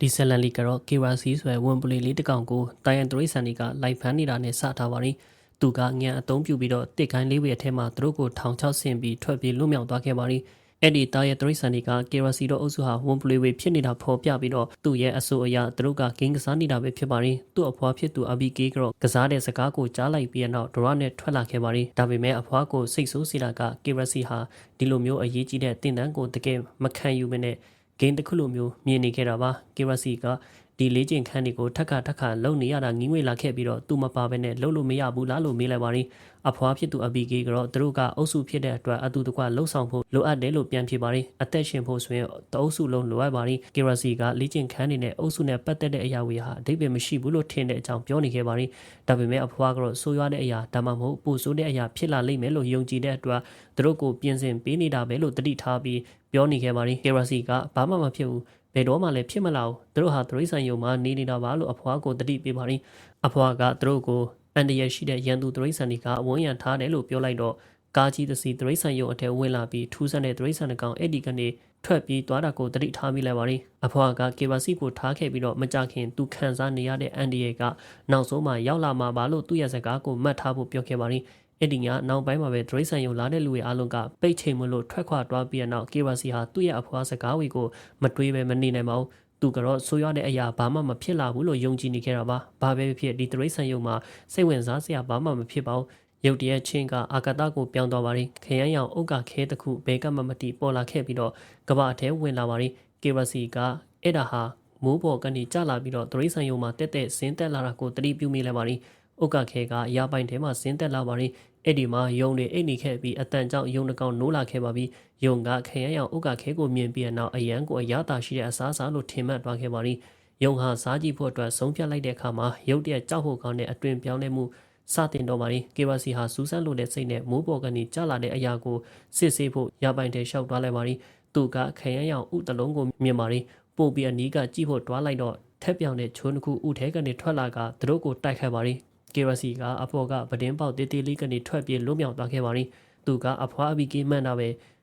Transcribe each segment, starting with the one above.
ဒီဇလန်လီကတော့ KYC ဆိုတဲ့ဝန်ပလီလေးတစ်ကောင်ကိုတိုင်ယန်တရိစန်တွေကလိုက်ဖမ်းနေတာနဲ့စထားပါရီသူကငန်အသုံးပြုပြီးတော့တစ်ကိုင်းလေးဝေအထက်မှာသူတို့ကိုထောင်ချဆင်ပြီးထွက်ပြေးလွတ်မြောက်သွားခဲ့ပါရီအဲ့ဒီတာရဲ့တရိစန်တွေက KYC တော့အုပ်စုဟာဝန်ပလီဝေဖြစ်နေတာဖော်ပြပြီးတော့သူ့ရဲ့အဆိုအရသူတို့ကဂိမ်းကစားနေတာပဲဖြစ်ပါရီသူ့အဖွားဖြစ်သူအဘီကေကတော့ကစားတဲ့စကားကိုကြားလိုက်ပြီးတော့ဒရနဲ့ထွက်လာခဲ့ပါရီဒါပေမဲ့အဖွားကိုစိတ်ဆိုးစီတာက KYC ဟာဒီလိုမျိုးအရေးကြီးတဲ့တင်တန်းကိုတကယ်မခံယူမနဲ့ဂိမ်းတစ်ခုလိုမျိုးမြင်နေခဲ့တာပါ KYC ကဒီလေးကျင်ခန်းတွေကိုထက်ခါလုံနေရတာငင်းငွေလာခဲ့ပြီးတော့သူမပါဘဲနဲ့လှုပ်လို့မရဘူးလားလို့မေးလိုက်ပါရီအဖွားဖြစ်သူအဘီကေကတော့သူတို့ကအုပ်စုဖြစ်တဲ့အတွက်အတူတကွလှုပ်ဆောင်ဖို့လိုအပ်တယ်လို့ပြန်ဖြေပါရီအသက်ရှင်ဖို့ဆိုရင်တအုပ်စုလုံးလိုအပ်ပါရီ KYC ကလေးကျင်ခန်းတွေနဲ့အုပ်စုနဲ့ပတ်သက်တဲ့အရာတွေဟာအဓိပ္ပာယ်မရှိဘူးလို့ထင်တဲ့အကြောင်းပြောနေခဲ့ပါရီဒါပေမဲ့အဖွားကတော့ဆိုးရွားတဲ့အရာဒါမှမဟုတ်ပိုဆိုးတဲ့အရာဖြစ်လာလိမ့်မယ်လို့ယုံကြည်တဲ့အတွက်သူတို့ကိုပြင်ဆင်ပေးနေတာပဲလို့တတိထားပြီးပြောနေခဲ့ပါရီ KYC ကဘာမှမဖြစ်ဘူးဘယ်တော့မှလည်းဖြစ်မလာဘူးသူတို့ဟာသရိษံယုံမှာနေနေတာပါလို့အဖွားကိုတတိပေးပါရင်အဖွားကသူတို့ကိုအန်တရရှိတဲ့ရန်သူသရိษံတွေကအဝန်းရံထားတယ်လို့ပြောလိုက်တော့ကားကြီးသစီသရိษံယုံအထက်ဝင်လာပြီးထူးဆန်းတဲ့သရိษံတကောင်အဲ့ဒီကနေထွက်ပြီးသွားတာကိုတတိထားမိလိုက်ပါရင်အဖွားက KYC ကိုထားခဲ့ပြီးတော့မကြခင်သူခံစားနေရတဲ့အန်တရကနောက်ဆုံးမှရောက်လာမှာပါလို့သူ့ရဲ့စကားကိုမှတ်ထားဖို့ပြောခဲ့ပါရင်အဲ့ဒီညနောက်ပိုင်းမှာပဲဒရိษံယုံလာတဲ့လူတွေအားလုံးကပိတ်ချိန်မလို့ထွက်ခွာသွားပြီးတဲ့နောက် KYC ဟာသူ့ရဲ့အဖွားစကားတွေကိုမတွေးပဲမနေနိုင်ပါဘူးသူကတော့ဆိုးရွားတဲ့အရာဘာမှမဖြစ်လာဘူးလို့ယုံကြည်နေခဲ့တာပါဘာပဲဖြစ်ဒီဒရိษံယုံမှာစိတ်ဝင်စားစရာဘာမှမဖြစ်ပါဘူးရုတ်တရက်ချင်းကအာကာသကိုပြောင်းသွားပါရီခရမ်းရောင်အုတ်ကခဲတစ်ခုဘဲကမမတိပေါ်လာခဲ့ပြီးတော့ကဘာအထဲဝင်လာပါရီ KYC ကအဲ့ဒါဟာမိုးပေါ်ကနေကျလာပြီးတော့ဒရိษံယုံမှာတက်ဆင်းတက်လာတာကိုတတိပြုမိလိုက်ပါရီဥက္ကခဲကရာပိုင်ထဲမှာဆင်းသက်လာပါရင်အဲ့ဒီမှာယုံတွေအိတ်နေခဲ့ပြီးအတန်ကြောင့်ယုံတကောင်နိုးလာခဲ့ပါပြီးယုံကခရမ်းရောင်ဥက္ကခဲကိုမြင်ပြီးနောက်အရန်ကိုအရသာရှိတဲ့အစားအစာလို့ထင်မှတ်သွားခဲ့ပါရင်ယုံဟာစားကြည့်ဖို့အတွက်ဆုံးဖြတ်လိုက်တဲ့အခါမှာရုတ်တရက်ကြောက်ဖို့ကောင်းတဲ့အတွင်ပြောင်းလဲမှုစတင်တော့ပါရင် KYC ဟာစူးစမ်းလို့တဲ့စိတ်နဲ့မိုးပေါ်ကနေကျလာတဲ့အရာကိုစစ်ဆေးဖို့ရာပိုင်ထဲလျှောက်သွားလိုက်ပါရင်သူကခရမ်းရောင်ဥတလုံးကိုမြင်ပါရင်ပို့ပြီးအနီးကကြည့်ဖို့တွားလိုက်တော့ထက်ပြောင်တဲ့ချိုးတစ်ခုဥထဲကနေထွက်လာကသူတို့ကိုတိုက်ခတ်ပါရင်KYC ကအဖော်ကပဒင်းပေါက်တေးသေးလေးကနေထွက်ပြေးလွတ်မြောက်သွားခဲ့ပါရင်သူကအဖွားအဘီကေမှန်တာပဲ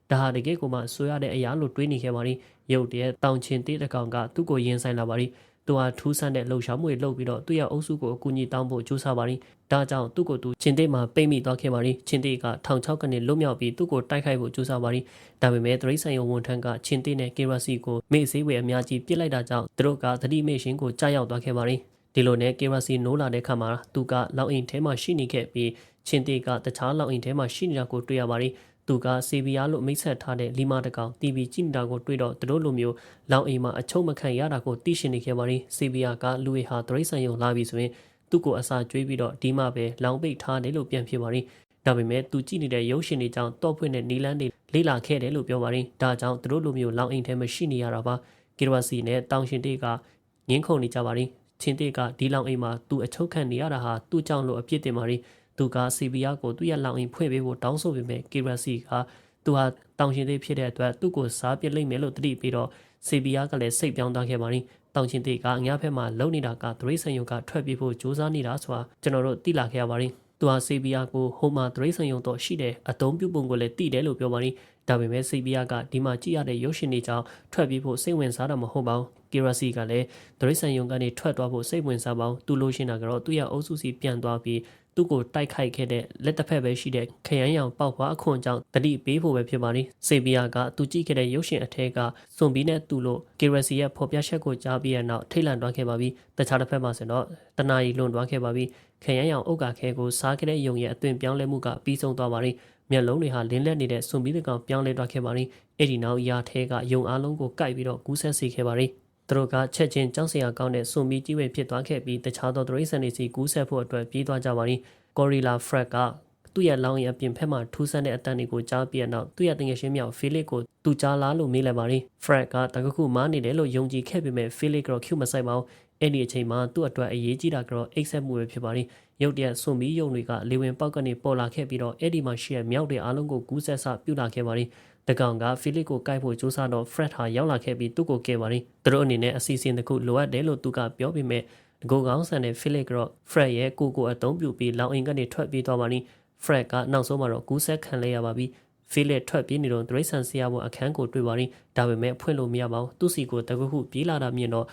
ဒါဟာတကယ်ကိုမှဆိုရတဲ့အရာလို့တွေးနေခဲ့ပါရင်ရုတ်တရက်တောင်ချင်တေးတစ်ကောင်ကသူ့ကိုရင်ဆိုင်လာပါရင်သူဟာထူးဆန်းတဲ့လှုပ်ရှားမှုတွေလုပ်ပြီးတော့သူ့ရဲ့အုပ်စုကိုအကူအညီတောင်းဖို့ကြိုးစားပါရင်ဒါကြောင့်သူ့ကိုသူချင်းတေးမှာပိတ်မိသွားခဲ့ပါရင်ချင်းတေးကထောင်ချောက်ကနေလွတ်မြောက်ပြီးသူ့ကိုတိုက်ခိုက်ဖို့ကြိုးစားပါရင်ဒါပေမဲ့သရိษံယုံဝန်ထမ်းကချင်းတေးနဲ့ KYC ကိုမေ့ဆေးဝယ်အများကြီးပြစ်လိုက်တာကြောင့်သူတို့ကသတိမေ့ရှင်ကိုကြားရောက်သွားခဲ့ပါရင်ဒီလိုနဲ့ KYC နိုးလာတဲ့ခါမှာသူကလောက်အိမ်ထဲမှာရှိနေခဲ့ပြီးချင်းတေကတခြားလောက်အိမ်ထဲမှာရှိနေတာကိုတွေ့ရပါတယ်သူကစီဗီယာလို့မိတ်ဆက်ထားတဲ့လီမာတကောင် TV ကြည့်နေတာကိုတွေ့တော့သူတို့လိုမျိုးလောက်အိမ်မှာအချုံမခံရတာကိုသိရှိနေခဲ့ပါတယ်စီဗီယာကလူဝေဟာသရိษံယုံလာပြီဆိုရင်သူ့ကိုအစာကျွေးပြီးတော့ဒီမှပဲလောင်ပိတ်ထားတယ်လို့ပြန်ဖြစ်ပါတယ်ဒါပေမဲ့သူကြည့်နေတဲ့ရုပ်ရှင်တွေကြောင့်တော့ဖွင့်တဲ့နီလန်းတွေလေးလာခဲ့တယ်လို့ပြောပါတယ်ဒါကြောင့်သူတို့လိုမျိုးလောင်အိမ်ထဲမှာရှိနေရတာပါ KYC နဲ့တောင်ရှင်တေကငင်းခုန်နေကြပါတယ်ချင်းတေကဒီလောင်အိမ်မှာသူအချုပ်ခံနေရတာဟာသူ့ကြောင့်လို့အပြစ်တင်ပါရီသူကစီဗီယာကိုသူ့ရဲ့လောင်အိမ်ဖွင့်ပေးဖို့တောင်းဆိုပေမဲ့ KYC ကသူဟာတောင်ရှင်တေဖြစ်တဲ့အတွက်သူ့ကိုစားပစ်လိုက်မယ်လို့တတိပြီးတော့စီဗီယာကလည်းစိတ်ပြောင်းသွားခဲ့ပါရီတောင်ရှင်တေကအငှားဖက်မှာလုံနေတာကသရိษံယုံကထွက်ပြေးဖို့ကြိုးစားနေတာဆိုတာကျွန်တော်တို့သိလာခဲ့ရပါရီသူဟာစီဗီယာကိုဟိုမှာသရိษံယုံတော့ရှိတယ်အတုံးပြုတ်ပုံကိုလည်းသိတယ်လို့ပြောပါရီဒါပေမဲ့စီဗီယာကဒီမှာကြည့်ရတဲ့ရုပ်ရှင်တွေကြောင့်ထွက်ပြေးဖို့စိတ်ဝင်စားတာမဟုတ်ပါဘူးKYC ကလည်းဒရိษံယုံကနေထွက်သွားဖို့စိတ်ဝင်စားပေါင်းသူလို့ရှင်းတာကတော့သူ့ရဲ့အုပ်စုစီပြန်သွားပြီးသူ့ကိုတိုက်ခိုက်ခဲ့တဲ့လက်တစ်ဖက်ပဲရှိတဲ့ခရမ်းရောင်ပေါက်ဖွားအခွန်ကြောင့်တတိပေးဖို့ပဲဖြစ်ပါလိမ့်စေဗီယာကသူကြည့်ခဲ့တဲ့ရုပ်ရှင်အထက်ကစွန်ဘီနဲ့သူ့လို့ KYC ရဲ့ဖော်ပြချက်ကိုကြားပြီးတဲ့နောက်ထိတ်လန့်သွားခဲ့ပါပြီတခြားတစ်ဖက်မှာဆိုတော့တနာရီလွန်သွားခဲ့ပါပြီခရမ်းရောင်အုတ်ကခဲကိုစားခဲ့တဲ့ယုံရဲ့အသွင်ပြောင်းလဲမှုကပြီးဆုံးသွားပါလိမ့်မျက်လုံးတွေဟာလင်းလက်နေတဲ့စွန်ဘီတကောင်ပြောင်းလဲသွားခဲ့ပါလိမ့်အဲ့ဒီနောက်ရာထဲကယုံအားလုံးကိုကိုက်ပြီးတော့ကူးဆက်စေခဲ့ပါလိမ့်သူတို့ကချက်ချင်းကြောက်စရာကောင်းတဲ့စွန်မီကြီးဝေဖြစ်သွားခဲ့ပြီးတခြားသောဒရိษံတွေစီကူးဆက်ဖို့အတွက်ပြေးသွားကြပါသည်ကော်ရီလာဖရက်ကသူ့ရဲ့လောင်းရဲ့အပြင်ဖက်မှာထူးဆန်းတဲ့အတန်တွေကိုကြားပြီးတဲ့နောက်သူ့ရဲ့တငယ်ချင်းမြောက်ဖီလစ်ကိုသူကြားလားလို့မေးလိုက်ပါသည်ဖရက်ကတကခုမားနေတယ်လို့ယုံကြည်ခဲ့ပေမဲ့ဖီလစ်ကတော့ cue မဆိုင်ပါဘူးအဲ့ဒီအချိန်မှာသူ့အတွက်အရေးကြီးတာကတော့အိတ်ဆက်မှုပဲဖြစ်ပါသည်ရုတ်တရက်စွန်မီယုံတွေကလေဝင်ပေါက်ကနေပေါ်လာခဲ့ပြီးတော့အဲ့ဒီမှာရှိတဲ့မြောက်တွေအားလုံးကိုကူးဆက်ဆပြုတ်လာခဲ့ပါသည်တကောင်ကဖီလစ်ကိုကိုက်ဖို့ကြိုးစားတော့ Fred ဟာရောက်လာခဲ့ပြီးသူ့ကိုကယ်ပါရီသူတို့အနေနဲ့အစီအစဉ်တစ်ခုလိုအပ်တယ်လို့သူကပြောပေမဲ့ငိုကောင်းဆန်တဲ့ Philip ကတော့ Fred ရဲ့ကိုအသုံးပြုပြီးလောင်အိမ်ကနေထွက်ပြေးသွားပါရီ Fred ကနောက်ဆုံးမှာတော့ကူးဆက်ခံလဲရပါပြီ Philip ထွက်ပြေးနေတော့ဒရိษံဆရာဘုံအခန်းကိုတွေ့ပါရီဒါပေမဲ့ဖွင့်လို့မရပါဘူးသူ့စီကိုတကူခုပြေးလာတာမြင်တော့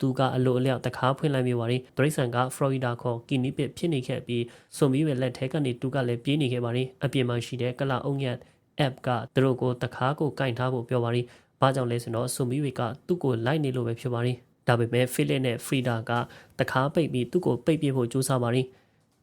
သူကအလိုအလျောက်တကားဖွင့်လိုက်မိပါရီဒရိတ်ဆန်ကဖလော်ရီဒါခေါ်ကီနီပစ်ဖြစ်နေခဲ့ပြီးဆွန်မီရဲ့လက်ထဲကနေသူကလည်းပြေးနေခဲ့ပါရီအပြင်မှာရှိတဲ့ကလာအုံညက် app ကသူတို့ကိုတကားကိုကင်ထားဖို့ပြောပါရီဘာကြောင့်လဲဆိုတော့ဆွန်မီကသူ့ကိုလိုက်နေလို့ပဲဖြစ်ပါရီဒါပေမဲ့ဖိလစ်နဲ့ဖရီဒါကတကားပိတ်ပြီးသူ့ကိုပိတ်ပြဖို့ကြိုးစားပါရီ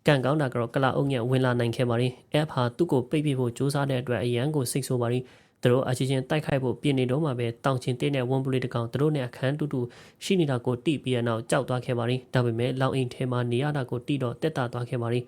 ကန်ကောင်းတာကတော့ကလာအုံညက်ဝင်လာနိုင်ခဲ့ပါရီ app ဟာသူ့ကိုပိတ်ပြဖို့ကြိုးစားတဲ့အတွက်အရန်ကိုစိတ်ဆိုးပါရီသူတို့အချင်းချင်းတိုက်ခိုက်ဖို့ပြင်နေတော့မှပဲတောင်ချင်းတင်းတဲ့ဝန်ပလီတကောင်သူတို့နဲ့အခန်းတူတူရှိနေတာကိုတိပြီးရနောက်ကြောက်သွားခဲ့ပါရီဒါပေမဲ့လောင်အိမ်ထဲမှာနေရတာကိုတိတော့တက်တာသွားခဲ့ပါရ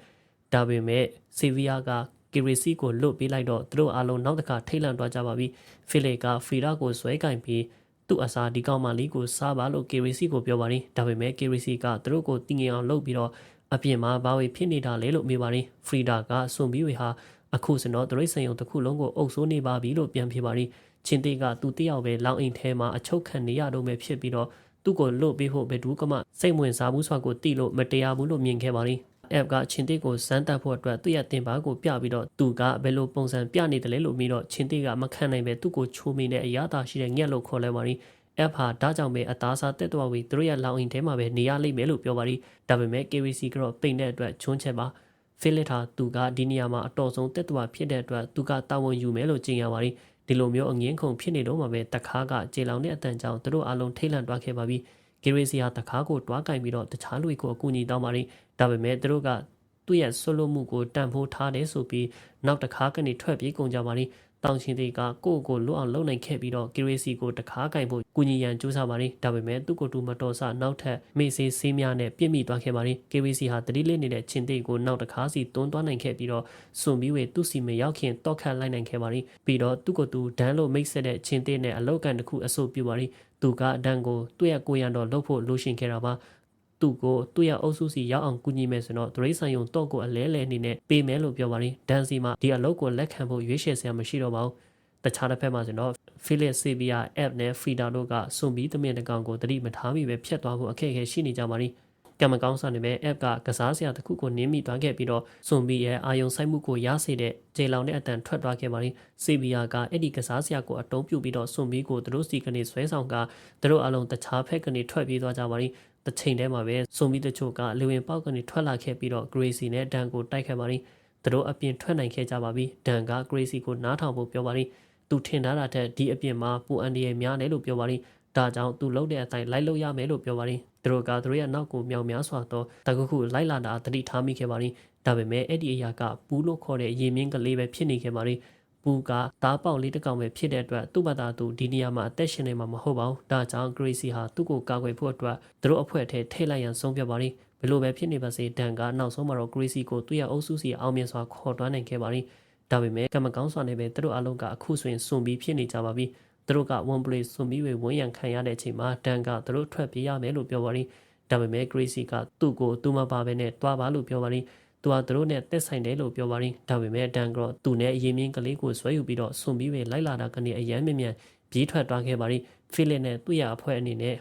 ီဒါပေမဲ့ဆီဗီယာကကီရီစီကိုလွတ်ပေးလိုက်တော့သူတို့အားလုံးနောက်တစ်ခါထိတ်လန့်သွားကြပါပြီဖိလစ်ကဖီရာကိုဆွဲကင်ပြီးသူ့အစားဒီကောင်မလေးကိုစားပါလို့ကီရီစီကိုပြောပါရီဒါပေမဲ့ကီရီစီကသူတို့ကိုတင်းငင်အောင်လုပ်ပြီးတော့အပြင်မှာဘာဝေဖြစ်နေတာလဲလို့မေးပါရီဖရီဒါကစွန်ဘီဝေဟာအခုစတော့ဒရိတ်ဆန်ယုံတစ်ခုလုံးကိုအုပ်စိုးနေပါပြီလို့ပြန်ဖြစ်ပါရီချင်းတေးကသူတယောက်ပဲလောင်အိမ်ထဲမှာအချုပ်ခံနေရတော့မှဖြစ်ပြီးတော့သူ့ကိုလွတ်ပေးဖို့ဘယ်သူကမှစိတ်ဝင်စားဘူးဆိုတာကိုသိလို့မတရားဘူးလို့မြင်ခဲ့ပါရီapp ကချင်းတေးကိုစမ်းတက်ဖို့အတွက်သူ့ရဲ့တင်ပါကိုပြပြီးတော့သူကဘယ်လိုပုံစံပြနေတယ်လဲလို့ပြီးတော့ချင်းတေးကမခံနိုင်ပဲသူ့ကိုချိုးမိတဲ့အရာသာရှိတဲ့ငှက်လို့ခေါ်လဲပါရီapp ဟာဒါကြောင့်ပဲအသားစားတက်သွားပြီးသူတို့ရဲ့လောင်အိမ်ထဲမှာပဲနေရလိမ့်မယ်လို့ပြောပါရီဒါပေမဲ့ KVC ကတော့ပိန်တဲ့အတွက်ချွန်းချက်ပါဖိလစ်ဟာသူကဒီနေရာမှာအတော်ဆုံးတက်သွားဖြစ်တဲ့အတွက်သူကတာဝန်ယူမယ်လို့ကြေညာပါရီဒီလိုမျိုးအငင်းခုန်ဖြစ်နေတော့မှပဲတခါကကြေလောင်တဲ့အတန်ကြောင့်သူတို့အလုံးထိတ်လန့်သွားခဲ့ပါပြီKVC ဟာတခါကိုတွားကင်ပြီးတော့တခြားလူကိုအကူအညီတောင်းပါရီဒါပေမဲ့သူတို့ကသူ့ရဲ့ဆွလို့မှုကိုတန်ဖိုးထားတယ်ဆိုပြီးနောက်တခါကနေထွက်ပြေးကုန်ကြပါရီတောင်ချင်းတွေကကိုလွတ်အောင်လုပ်နိုင်ခဲ့ပြီးတော့ KVC ကိုတခါကင်ဖို့ကူညီရန်ကြိုးစားပါရီဒါပေမဲ့သူ့ကိုတူမတော်ဆနောက်ထပ်မေ့ဆေးများနဲ့ပြစ်မိသွားခဲ့ပါရီ KVC ဟာတတိလေးနေတဲ့ချင်းတေကိုနောက်တခါစီတွန်းသွားနိုင်ခဲ့ပြီးတော့စွန်ပြီးဝေသူ့စီမရောက်ခင်တော့ခတ်လိုက်နိုင်ခဲ့ပါရီပြီးတော့သူ့ကိုတူဒန်းလို့မိတ်ဆက်တဲ့ချင်းတေနဲ့အလောက်ကန်တစ်ခုအဆိုပြုပါရီသူကဒန်းကိုသူ့ရဲ့ကိုရံတော်လှုပ်ဖို့လိုရှင်ခဲ့တာပါသူ့ကိုသူ့ရဲ့အုပ်စုစီရောက်အောင်ကူညီမယ်ဆိုတော့ဒရိတ်ဆန်ယုံတော့ကိုအလဲလဲနေနဲ့ပေးမယ်လို့ပြောပါရီဒန်စီမှာဒီအလုပ်ကိုလက်ခံဖို့ရွေးချယ်စရာမရှိတော့ပါဘူးတခြားတစ်ဖက်မှာဆိုတော့ဖိလစ်ဆေဗီယာ app နဲ့ဖရီဒါတို့ကစွန်ပြီးသမင်တကောင်ကိုတတိမထားမိပဲဖြတ်သွားဖို့အခက်အခဲရှိနေကြပါရီကံမကောင်းစားနေပဲ app ကစားစရာတစ်ခုကိုနင်းမိသွားခဲ့ပြီးတော့စွန်ပြီးရဲ့အာယုံဆိုင်မှုကိုရစေတဲ့ဂျေလောင်နဲ့အတန်ထွက်သွားခဲ့ပါရီဆေဗီယာကအဲ့ဒီကစားစရာကိုအတုံးပြုပြီးတော့စွန်ပြီးကိုသူတို့စီကနေဆွဲဆောင်ကသူတို့အလုံးတခြားဖက်ကနေထွက်ပြေးသွားကြပါရီတစ်ချိန်တည်းမှာပဲစွန်ပြီးတချို့ကလေဝင်ပေါက်ကနေထွက်လာခဲ့ပြီးတော့ Gracie နဲ့ဒန်ကိုတိုက်ခဲ့ပါရီသူတို့အပြင်ထွက်နိုင်ခဲ့ကြပါပြီဒန်က Gracie ကိုနားထောင်ဖို့ပြောပါရီသူထင်ထားတာထက်ဒီအပြင်မှာပူအန်ဒီရဲ့များတယ်လို့ပြောပါရီဒါကြောင့်သူလှုပ်တဲ့အတိုင်းလိုက်လို့ရမယ်လို့ပြောပါရီသူတို့ကသူတို့ရဲ့နောက်ကိုမြောင်များစွာတော့တကူခုလိုက်လာတာတတိထားမိခဲ့ပါရီဒါပေမဲ့အဲ့ဒီအရာကပူလို့ခေါ်တဲ့ရေမြင့်ကလေးပဲဖြစ်နေခဲ့ပါရီပူကသားပေါက်လေးတစ်ကောင်ပဲဖြစ်တဲ့အတွက်သူ့ဘာသာသူဒီနေရာမှာအသက်ရှင်နေမှာမဟုတ်ပါဘူးဒါကြောင့် Gracie ဟာသူ့ကိုကာကွယ်ဖို့အတွက်သူတို့အဖွဲ့ထဲထိလိုက်ရန်ဆုံးဖြတ်ပါရီဘယ်လိုပဲဖြစ်နေပါစေဒန်ကနောက်ဆုံးမှာတော့ Gracie ကိုသူ့ရဲ့အုပ်စုစီအောင်မြင်စွာခေါ်တွန်းနိုင်ခဲ့ပါရီဒါပေမဲ့ကမ္မကောင်းစွာနဲ့ပဲသူတို့အလုံးကအခုဆိုရင်စွန်ပြီးဖြစ်နေကြပါပြီသူတို့ကဝန်ပလေးစွန်ပြီးဝန်းရံခံရတဲ့အချိန်မှာဒန်ကသူတို့ထွက်ပြေးရမယ်လို့ပြောပါရီဒါပေမဲ့ Gracie ကသူ့ကိုသူမပါဘဲနဲ့တွားပါလို့ပြောပါရီသူကသူတို့နဲ့တက်ဆိုင်တယ်လို့ပြောပါရီဒါပေမဲ့ဒန်ကတော့သူနဲ့အရင်မြင့်ကလေးကိုဆွဲယူပြီးတော့စွန်ပြီးလိုက်လာတာကနေအယမ်းမြင်မြန်ပြေးထွက်သွားခဲ့ပါရီဖိလစ်နဲ့သူ့ရအဖွဲ့အနေနဲ့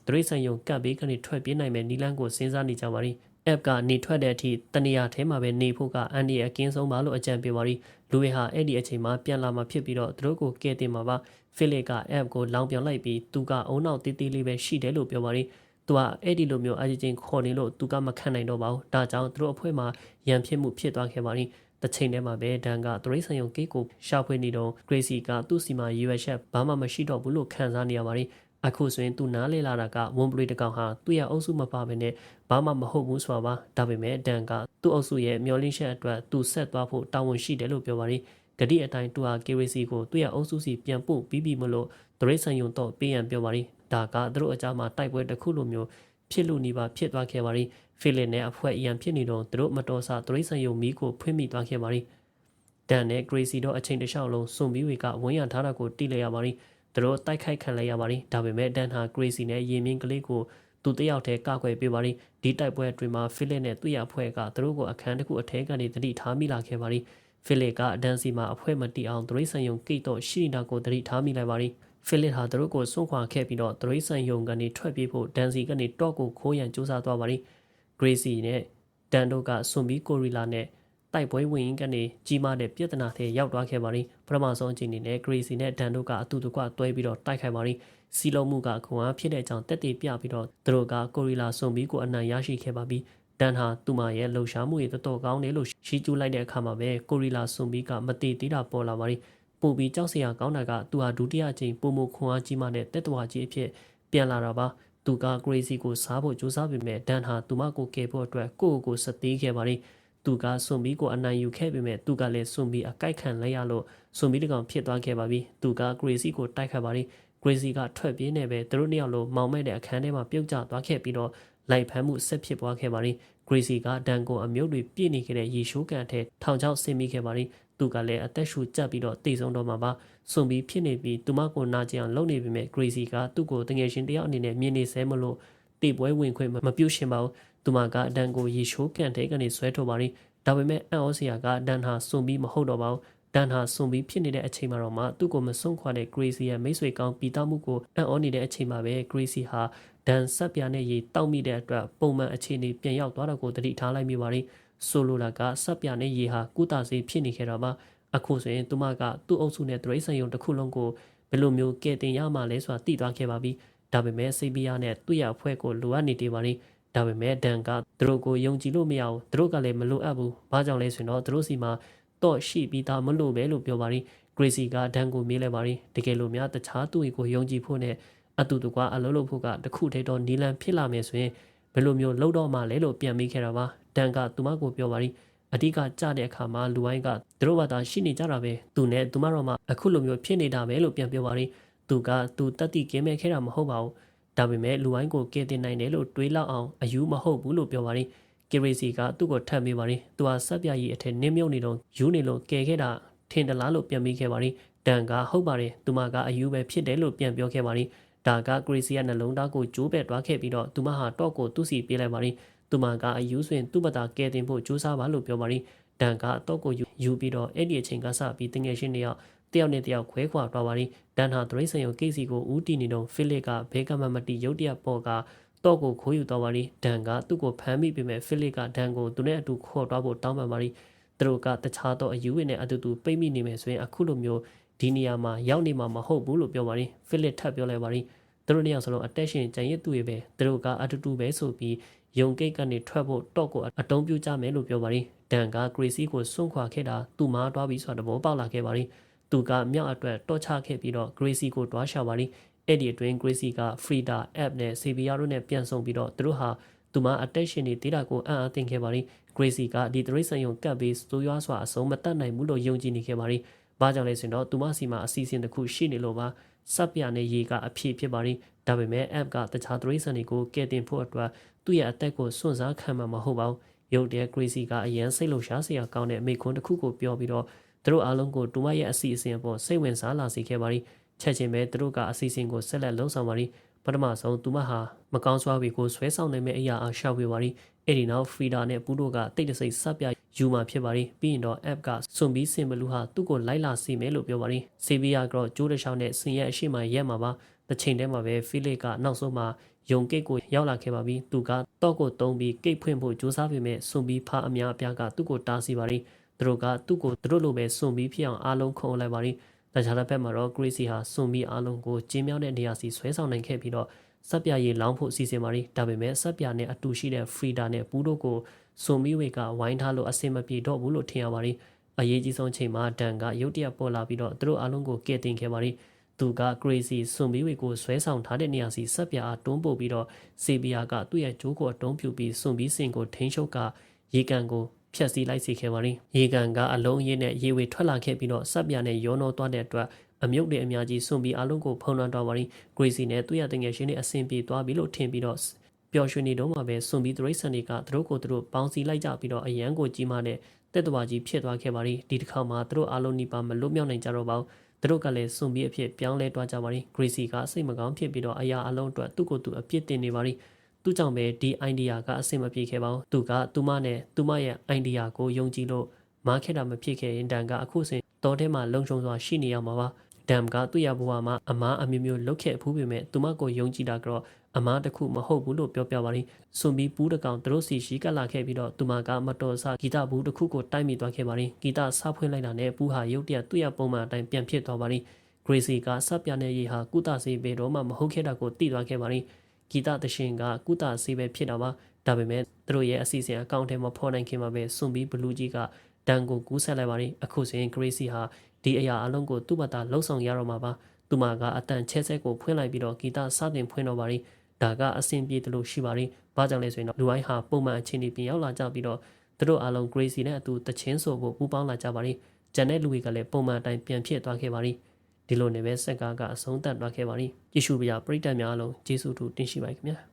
ဒရိတ်ဆန်ယုံကပ်ဘေးကနေထွက်ပြေးနိုင်မဲ့နီလန်းကိုစဉ်းစားနေကြပါရီ app ကနေထွက်တဲ့အထိတနေရာထဲမှာပဲနေဖို့ကအန်ဒီအကင်းဆုံးပါလို့အကြံပေးပါရီလူတွေဟာအဲ့ဒီအချိန်မှာပြန်လာမှဖြစ်ပြီးတော့သူတို့ကိုကဲတင်မှာပါဖိလစ်က app ကိုလောင်ပြောင်လိုက်ပြီးသူကအုံနောက်တေးသေးလေးပဲရှိတယ်လို့ပြောပါရီသူကအဲ့ဒီလိုမျိုးအချင်းချင်းခေါ်နေလို့သူကမခံနိုင်တော့ပါဘူးဒါကြောင့်သူတို့အဖွဲ့မှာရန်ဖြစ်မှုဖြစ်သွားခဲ့ပါရီတစ်ချိန်တည်းမှာပဲဒန်ကသရိတ်ဆန်ယုံကိတ်ကိုရှာဖွေနေတော့ Gracie ကသူ့စီမှာရွေးချက်ဘာမှမရှိတော့ဘူးလို့ခံစားနေရပါရီအခုဆိုရင်သူနားလေလာတာကဝန်ပလီတကောင်ဟာသူ့ရဲ့အုပ်စုမပါဘဲနဲ့ဘာမှမဟုတ်ဘူးဆိုတာပါဒါပေမဲ့ဒန်ကသူ့အုပ်စုရဲ့မျောလင်းချက်အတွက်သူဆက်သွားဖို့တာဝန်ရှိတယ်လို့ပြောပါရီဂတိအတိုင်းသူဟာ KVC ကိုသူ့ရဲ့အုပ်စုစီပြန်ပို့ပြီးပြီမလို့ဒရိတ်ဆန်ယုံတော့ပေးရန်ပြောပါရီဒါကသူတို့အကြမှာတိုက်ပွဲတစ်ခုလိုမျိုးဖြစ်လို့နေပါဖြစ်သွားခဲ့ပါရီဖိလစ်နဲ့အဖွဲ့အရန်ဖြစ်နေတော့သူတို့မတော်ဆဒရိတ်ဆန်ယုံမီးကိုဖွင့်မိသွားခဲ့ပါရီဒန်နဲ့ Gracie တော့အချိန်တစ်လျှောက်လုံးစွန်ပြီးဝေကဝန်းရံထားတာကိုတိလိုက်ရပါရီသူတို့တိုက်ခိုက်ခံလိုက်ရပါရီဒါပေမဲ့ဒန်ဟာ Gracie နဲ့ရေမြင့်ကလေးကိုသူတယောက်တည်းကာကွယ်ပေးပါရီဒီတိုက်ပွဲအတွင်းမှာဖိလစ်နဲ့သူ့ရအဖွဲ့ကသူတို့ကိုအခန်းတစ်ခုအထဲကနေတတိထားမိလာခဲ့ပါရီဖိလစ်ကအဒန်စီမှာအဖွဲ့မတိအောင်ဒရိတ်ဆန်ယုံကိတ်တော့ရှိနေတာကိုတတိထားမိလိုက်ပါရီဖိလစ်ဟာသူတို့ကိုစွန့်ခွာခဲ့ပြီးတော့ဒရိတ်ဆန်ယုံကနေထွက်ပြေးဖို့ဒန်စီကနေတော့ကိုခိုးရန်ကြိုးစားသွားပါရီ Gracie နဲ့ဒန်တို့ကစွန်ဘီကိုရီလာနဲ့တိုက်ပွဲဝင်ရင်ကနေကြီးမားတဲ့ပြဿနာတွေရောက်သွားခဲ့ပါရီပထမဆုံးအချိန်နဲ့ Gracie နဲ့ဒန်တို့ကအတူတကွတွဲပြီးတော့တိုက်ခိုက်ပါရီ စီလုံးမှုကခွန်အားဖြစ်တဲ့အကြောင်းတက်တည်ပြပြီးတော့သူတို့ကကိုရီလာစွန်ဘီကိုအနိုင်ရရှိခဲ့ပါပြီဒန်ဟာသူမရဲ့လှုပ်ရှားမှုတွေတော်တော်ကောင်းတယ်လို့ရှီကျူးလိုက်တဲ့အခါမှာပဲကိုရီလာစွန်ဘီကမတည်သေးတာပေါ်လာပါလိပို့ပြီးကြောက်စရာကောင်းတာကသူဟာဒုတိယအကြိမ်ပုံမှုခွန်အားကြီးမှတဲ့တက်တော်ကြီးအဖြစ်ပြန်လာတာပါသူက crazy ကိုစားဖို့ကြိုးစားပေမဲ့ဒန်ဟာသူမကိုကယ်ဖို့အတွက်ကိုစသေးခဲ့ပါလိသူကစွန်ဘီကိုအနိုင်ယူခဲ့ပေမဲ့သူကလည်းစွန်ဘီအကိုက်ခံလိုက်ရလို့စွန်ဘီတကောင်ဖြစ်သွားခဲ့ပါပြီသူက crazy ကိုတိုက်ခတ်ပါလိcrazy ကထွက်ပြေးနေပဲသူတို့နှစ်ယောက်လုံးမောင်မဲ့တဲ့အခန်းထဲမှာပြုတ်ကျသွားခဲ့ပြီးတော့လိုက်ဖမ်းမှုဆက်ဖြစ်ပွားခဲ့ပါလိ crazy ကဒန်ကိုအမျိုးတွေပြည့်နေခဲ့တဲ့ရေရှိုးကန်ထဲထောင်ချောက်ဆင်းမိခဲ့ပါလိသူကလည်းအသက်ရှူကျပ်ပြီးတော့တိတ်ဆုံးတော့မှာပါစွန်ဘီဖြစ်နေပြီးသူမကိုနာကျင်အောင်လုပ်နေပေမဲ့ crazy ကသူ့ကိုတငယ်ချင်းတယောက်အနေနဲ့မြင်နေဆဲမလို့တိတ်ပွဲဝင်ခွင့်မပြုတ်ရှင်ပါဘူးသူမကဒန်ကိုရေရှိုးကန်ထဲကနေဆွဲထုတ်ပါလိဒါပေမဲ့အန်အောစရာကဒန်ဟာစွန်ဘီမဟုတ်တော့ပါဘူးဒန်ဟာစွန်ဘီဖြစ်နေတဲ့အချိန်မှာတော့မှသူ့ကိုမစွန့်ခွာတဲ့ crazy ရဲ့မိတ်ဆွေကောင်းပီတာမှုကိုအန်အောနေတဲ့အချိန်မှာပဲ crazy ဟာဒန်ဆက်ပြားနဲ့ရေတောက်မိတဲ့အတွက်ပုံမှန်အခြေအနေပြန်ရောက်သွားတော့ကိုတတိထားလိုက်မိပါလိဆိုလိုတာကဆက်ပြားနဲ့ရေဟာကုသစေဖြစ်နေခဲ့တာပါအခုဆိုရင်သူမကသူ့အုပ်စုနဲ့တရိတ်ဆန်ယုံတစ်ခုလုံးကိုဘယ်လိုမျိုးကဲတင်ရမှလဲဆိုတာသိသွားခဲ့ပါပြီဒါပေမဲ့စိတ်ပြားနဲ့သူ့ရအဖွဲ့ကိုလိုအပ်နေသေးပါလိဒါပေမဲ့ဒန်ကသူတို့ကိုယုံကြည်လို့မရဘူးသူတို့ကလည်းမလိုအပ်ဘူးဘာကြောင့်လဲဆိုတော့သူတို့စီမှာတော့ရှိပြီးသားမလို့ပဲလို့ပြောပါလိ crazy ကဒန်ကိုမေးလိုက်ပါလိတကယ်လို့များတခြားသူတွေကိုယုံကြည်ဖို့နဲ့အတူတကွအလုံးလုံးဖို့ကတခုတည်းတော့နီလန်ဖြစ်လာမယ်ဆိုရင်ဘယ်လိုမျိုးလှုပ်တော့မှလဲလို့ပြန်မိခဲ့တာပါဒန်ကသူမကိုပြောပါလိအဓိကကြတဲ့အခါမှာလူဝိုင်းကသူတို့ဘာသာရှိနေကြတာပဲသူနဲ့သူမတော်မှအခုလိုမျိုးဖြစ်နေတာပဲလို့ပြန်ပြောပါလိသူကသူတတ်သိကင်းမဲ့ခဲ့တာမဟုတ်ပါဘူးဒါပေမဲ့လူဝိုင်းကိုကဲတင်နိုင်တယ်လို့တွေးလောက်အောင်အယူမဟုတ်ဘူးလို့ပြောပါလိကေရီစီကသူ့ကိုထပ်မိပါလိသူဟာဆက်ပြကြီးအထက်နင်းမြုပ်နေတော့ယူနေလို့ကဲခဲ့တာထင်တလားလို့ပြန်မိခဲ့ပါလိဒန်ကဟုတ်ပါတယ်သူမကအယူပဲဖြစ်တယ်လို့ပြန်ပြောခဲ့ပါလိဒါကကရီစီရဲ့နှလုံးသားကိုကျိုးပဲ့သွားခဲ့ပြီးတော့သူမဟာတော့ကိုသူ့စီပြေးလိုက်ပါလိသူမကအယူဆိုရင်သူ့ဘတာကဲတင်ဖို့ကြိုးစားပါလို့ပြောပါလိဒန်ကတော့ကိုယူပြီးတော့အဲ့ဒီအချိန်ကစပြီးတငယ်ချင်းတွေတယောက်နဲ့တယောက်ခွဲခွာသွားပါလိဒန်ဟာသရိတ်ဆန်ရုံကိစီကိုဦးတီနေတော့ဖိလစ်ကဘဲကမမတီရုတ်တရက်ပေါ်ကတော့ကိုခိုးယူသွားပါလိဒန်ကသူ့ကိုဖမ်းမိပေမဲ့ဖိလစ်ကဒန်ကိုသူနဲ့အတူခေါ်သွားဖို့တောင်းပန်ပါလိသူတို့ကတခြားသောအယူဝင်းနဲ့အတူတူပိတ်မိနေမယ်ဆိုရင်အခုလိုမျိုးဒီနေရာမှာရောက်နေမှာမဟုတ်ဘူးလို့ပြောပါလိဖိလစ်ထပ်ပြောလိုက်ပါလိသူတို့နှစ်ယောက်စလုံးအတက်ရှင်ကြံရစ်သူတွေပဲသူတို့ကအတူတူပဲဆိုပြီးယုံကိတ်ကနေထွက်ဖို့တော့ကိုအတုံးပြကြမယ်လို့ပြောပါလိဒန်ကကရီစီကိုစွန့်ခွာခဲ့တာသူ့မားတွားပြီးဆိုတာသဘောပေါက်လာခဲ့ပါလိသူကမြောက်အတွက်တော့ချခဲ့ပြီးတော့ Gracie ကိုတွားရှာပါလိအဲ့ဒီအတွင်း Gracie က Frida app နဲ့ CBR တို့နဲ့ပြန်ဆောင်ပြီးတော့သူတို့ဟာသူမ attention တွေတေးတာကိုအံ့အားသင့်ခဲ့ပါလိ Gracie ကဒီတရိတ်ဆန်ယုံကပ်ပြီးစိုးရွားစွာအဆုံးမတတ်နိုင်ဘူးလို့ယုံကြည်နေခဲ့ပါလိဘာကြောင့်လဲဆိုတော့သူမစီမှာအစီအစဉ်တစ်ခုရှိနေလို့ပါစပ်ပြနဲ့ရေကအဖြစ်ဖြစ်ပါလိဒါပေမဲ့ app ကတခြားတရိတ်ဆန်တွေကိုကဲတင်ဖို့အတွက်သူ့ရဲ့အသက်ကိုစွန့်စားခံမှာမဟုတ်ပါဘူးရုပ်တရက် Gracie ကအရန်စိတ်လှုပ်ရှားစရာကောင်းတဲ့မိခွန်းတစ်ခုကိုပြောပြီးတော့သူတို့အားလုံးကိုတူမရဲ့အစီအစဉ်ပေါ်စိတ်ဝင်စားလာစေခဲ့ပါလိချက်ချင်းပဲသူတို့ကအစီအစဉ်ကိုဆက်လက်လှုပ်ဆောင်ပါလိပထမဆုံးသူမဟာမကောင်းစွာကိုဆွဲဆောင်နိုင်မဲ့အရာအားရှာဖွေပါလိအဲ့ဒီနောက်ဖရီဒါနဲ့ပူးတို့ကတိတ်တဆိတ်ဆက်ပြယူမှာဖြစ်ပါလိပြီးရင်တော့ app ကစွန်ပြီးစင်ဘလူးဟာသူ့ကိုလိုက်လာစီမယ်လို့ပြောပါလိဆေဗီယာကတော့ကျိုးတစ်ချောင်းနဲ့ဆင်ရဲ့အရှိမရက်မှာပါတစ်ချိန်တည်းမှာပဲဖီလစ်ကနောက်ဆုံးမှာယုံကိတ်ကိုရောက်လာခဲ့ပါပြီသူကတော့ကိုတုံးပြီးကိတ်ဖွင့်ဖို့ကြိုးစားပေမဲ့စွန်ပြီးဖားအများအပြားကသူ့ကိုတားဆီးပါလိသူတို့ကသူ့ကိုသူတို့လိုပဲစွန်ပြီးဖြစ်အောင်အားလုံးခုံလိုက်ပါလိတခြားတစ်ဖက်မှာတော့ Gracie ဟာစွန်ပြီးအားလုံးကိုကျင်းမြောင်းတဲ့နေရာစီဆွဲဆောင်နိုင်ခဲ့ပြီးတော့စပ်ပြရည်လောင်းဖို့စီစဉ်ပါလိဒါပေမဲ့စပ်ပြနဲ့အတူရှိတဲ့ Frida နဲ့ပူးတို့ကိုစွန်ပြီးဝေကဝိုင်းထားလို့အဆင်မပြေတော့ဘူးလို့ထင်ရပါလိအရေးကြီးဆုံးချိန်မှာဒန်ကရုတ်တရက်ပေါ်လာပြီးတော့သူတို့အားလုံးကိုကဲတင်ခဲ့ပါလိသူက Gracie စွန်ပြီးဝေကိုဆွဲဆောင်ထားတဲ့နေရာစီစပ်ပြအားတွန်းပို့ပြီးတော့ဆေဘီယာကသူ့ရဲ့ဂျိုးကိုအတုံးပြူပြီးစွန်ပြီးစင်ကိုထိန်းချုပ်ကရေကန်ကိုဖြတ်စည်းလိုက်စေခဲ့ပါလိရေကန်ကအလုံးရင်းနဲ့ရေဝေထွက်လာခဲ့ပြီးတော့စပ်ပြနဲ့ရောနှောသွားတဲ့အတွက်အမြုပ်တွေအများကြီးစွန့်ပြီးအလုံးကိုဖုံးလွှမ်းသွားပါလိ Gracie နဲ့သူ့ရဲ့တငယ်ချင်းတွေအဆင်ပြေသွားပြီလို့ထင်ပြီးတော့ပျော်ရွှင်နေတော့မှပဲစွန့်ပြီးတရိတ်ဆန်တွေကသူတို့ကိုသူတို့ပေါင်းစည်းလိုက်ကြပြီးတော့အရန်ကိုကြီးမားတဲ့တက်တော်ကြီးဖြစ်သွားခဲ့ပါလိဒီတစ်ခါမှသူတို့အလုံးနီးပါးမလွတ်မြောက်နိုင်ကြတော့ပါဘူးသူတို့ကလည်းစွန့်ပြီးအဖြစ်ပြောင်းလဲသွားကြပါလိ Gracie ကစိတ်မကောင်းဖြစ်ပြီးတော့အရာအလုံးအတွက်သူ့ကိုယ်သူအပြစ်တင်နေပါလိသူကြောင့်ပဲဒီ idea ကအဆင်မပြေခဲ့ပါဘူးသူကသူမနဲ့သူမရဲ့ idea ကိုယုံကြည်လို့မားခဲ့တာမဖြစ်ခဲ့ရင်ဒန်ကအခုစဉ်တောထဲမှာလုံခြုံစွာရှိနေရမှာပါဒမ်ကသူ့ရဲ့ဘဝမှာအမားအမျိုးမျိုးလုတ်ခဲ့ဖူးပေမဲ့သူမကိုယုံကြည်တာကတော့အမားတစ်ခုမဟုတ်ဘူးလို့ပြောပြပါလိစွန်ပြီးပူးတကောင်သူတို့စီရှိကလာခဲ့ပြီးတော့သူမကမတော်ဆဂီတဘူးတစ်ခုကိုတိုက်မိသွားခဲ့ပါလိဂီတဆဖွင့်လိုက်တာနဲ့ပူးဟာရုတ်တရက်သူ့ရဲ့ပုံမှန်အတိုင်းပြန်ဖြစ်သွားပါလိ Gracie ကစပြတဲ့ရေးဟာကုသဆေးပဲတော့မှမဟုတ်ခဲ့တာကိုသိသွားခဲ့ပါရီဂီတသရှင်ကကုသဆေးပဲဖြစ်တာပါဒါပေမဲ့သူတို့ရဲ့အစီအစဉ်အကောင့်ထဲမှာဖော်နိုင်ခင်မှာပဲစွန်ဘီဘလူးကြီးကတန်ကိုကူးဆက်လိုက်ပါရီအခုဆိုရင် Gracie ဟာဒီအရာအလုံးကိုသူ့ဘာသာလှုပ်ဆောင်ရတော့မှာပါသူမကအတန်ချဲဆက်ကိုဖွင့်လိုက်ပြီးတော့ဂီတစတင်ဖွင့်တော့ပါရီဒါကအဆင်ပြေတယ်လို့ရှိပါရီဘာကြောင့်လဲဆိုရင်တော့လူတိုင်းဟာပုံမှန်အခြေအနေပြင်ရောက်လာကြပြီးတော့သူတို့အားလုံး Gracie နဲ့အတူတချင်းဆိုဖို့ပူးပေါင်းလာကြပါရီကျန်တဲ့လူတွေကလည်းပုံမှန်အတိုင်းပြန်ဖြစ်သွားခဲ့ပါရီဒီလိုနဲ့ပဲဆက်ကားကအဆုံးသတ်သွားခဲ့ပါရီယေရှုဗျာပရိသတ်များအားလုံးယေရှုထူတင်ရှိပါခင်ဗျာ